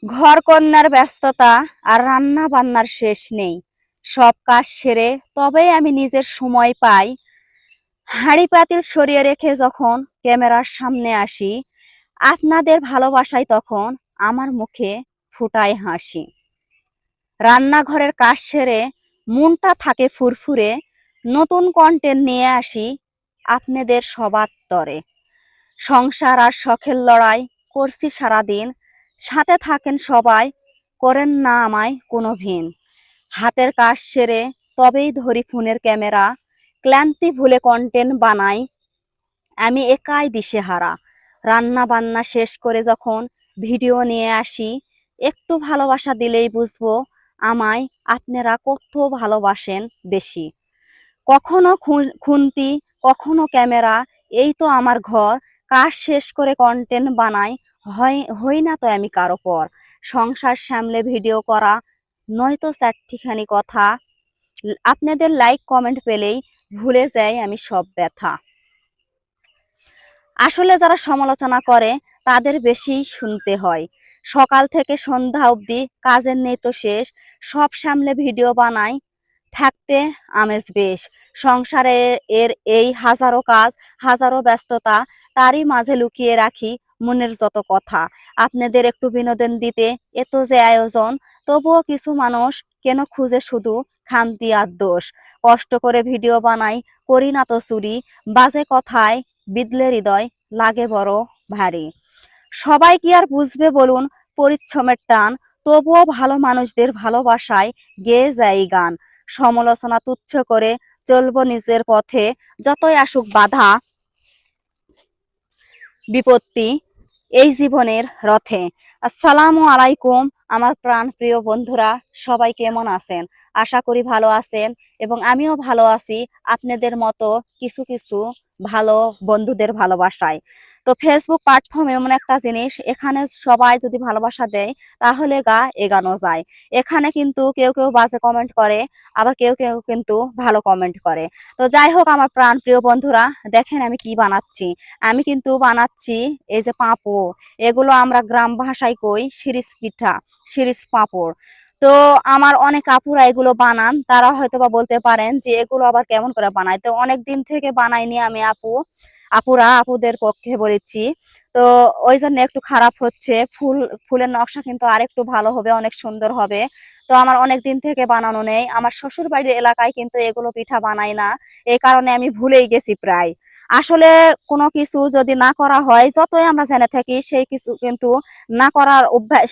ঘর কন্যার ব্যস্ততা আর রান্না বান্নার শেষ নেই। সব কাজ সেরে তবেই আমি নিজের সময় পাই। হাঁড়ি পাতিল সরিয়ে রেখে যখন ক্যামেরার সামনে আসি, আপনাদের ভালোবাসায় তখন আমার মুখে ফুটায় হাসি। রান্নাঘরের কাজ সেরে মনটা থাকে ফুরফুরে, নতুন কন্টেন্ট নিয়ে আসি আপনাদের সবার তরে। সংসার আর শখের লড়াই করছি সারাদিন, সাথে থাকেন সবাই, করেন না আমায় কোনো ভিন। হাতের কাজ সেরে তবেই ধরি ফোনের ক্যামেরা, ক্লান্তি ভুলে কন্টেন্ট বানাই আমি একাই দিশেহারা। রান্না বান্না শেষ করে যখন ভিডিও নিয়ে আসি, একটু ভালোবাসা দিলেই বুঝবো আমায় আপনারা কত ভালোবাসেন বেশি। কখনো খুন্তি, কখনো ক্যামেরা, এই তো আমার ঘর। কাজ শেষ করে কন্টেন্ট বানাই, হই না তো আমি কারো পর। সংসার সামলে ভিডিও করা, নয়তো চারটিখানি কথা। আপনাদের লাইক কমেন্ট পেলেই ভুলে যাই আমি সব ব্যথা। আসলে যারা সমালোচনা করে তাদের বেশি শুনতে হয়। সকাল থেকে সন্ধ্যা অবধি কাজের নেই তো শেষ, সব সামলে ভিডিও বানাই, থাকতে আমেজ বেশ। সংসারে এর এই হাজারো কাজ, হাজারো ব্যস্ততা, তারই মাঝে লুকিয়ে রাখি মনের যত কথা। আপনাদের একটু বিনোদন দিতে এত যে আয়োজন, তবুও কিছু মানুষ কেন খুঁজে শুধু খামতি আর দোষ। কষ্ট করে ভিডিও বানাই, করি না তো চুরি, বাজে কথায় বিদলে হৃদয় লাগে বড় ভারী। সবাই কি আর বুঝবে বলুন পরিশ্রমের টান, তবুও ভালো মানুষদের ভালোবাসায় গেয়ে যায় এই গান। সমালোচনা তুচ্ছ করে চলবো নিজের পথে, যতই আসুক বাধা বিপত্তি এই জীবনের রথে। আসসালামু আলাইকুম আমার প্রাণ প্রিয় বন্ধুরা, সবাই কেমন আছেন? আশা করি ভালো আছেন এবং আমিও ভালো আছি আপনাদের মতো কিছু কিছু ভালো বন্ধুদের ভালোবাসায়। তো ফেসবুক প্ল্যাটফর্ম এমন একটা জিনিস, এখানে সবাই যদি ভালোবাসা দেয় তাহলে গা এগানো যায়। এখানে কিন্তু কেউ কেউ বাজে কমেন্ট করে, আবার কেউ কেউ কিন্তু ভালো কমেন্ট করে। তো যাই হোক আমার প্রাণ প্রিয় বন্ধুরা, দেখেন আমি কি বানাচ্ছি। আমি কিন্তু বানাচ্ছি এই যে পাঁপড়, এগুলো আমরা গ্রাম ভাষায় কই শিরিষ পিঠা, শিরিষ পাঁপড়। তো আমার অনেক আপুরা এগুলো বানান, তারা হয়তো বা বলতে পারেন যে এগুলো আবার কেমন করে বানায়। তো অনেক দিন থেকে বানাইনি আমি আপুদের পক্ষে বলেছি। তো ওই জন্য একটু খারাপ হচ্ছে। ফুলের নকশা কিন্তু আরেকটু ভালো হবে, অনেক সুন্দর হবে। তো আমার অনেক দিন থেকে বানানো নেই। আমার শ্বশুর বাড়ির এলাকায় কিন্তু এগুলো পিঠা বানায় না, এই কারণে আমি ভুলেই গেছি প্রায়। আসলে কোনো কিছু যদি না করা হয়, যতই আমরা জেনে থাকি সেই কিছু কিন্তু না করার অভ্যাস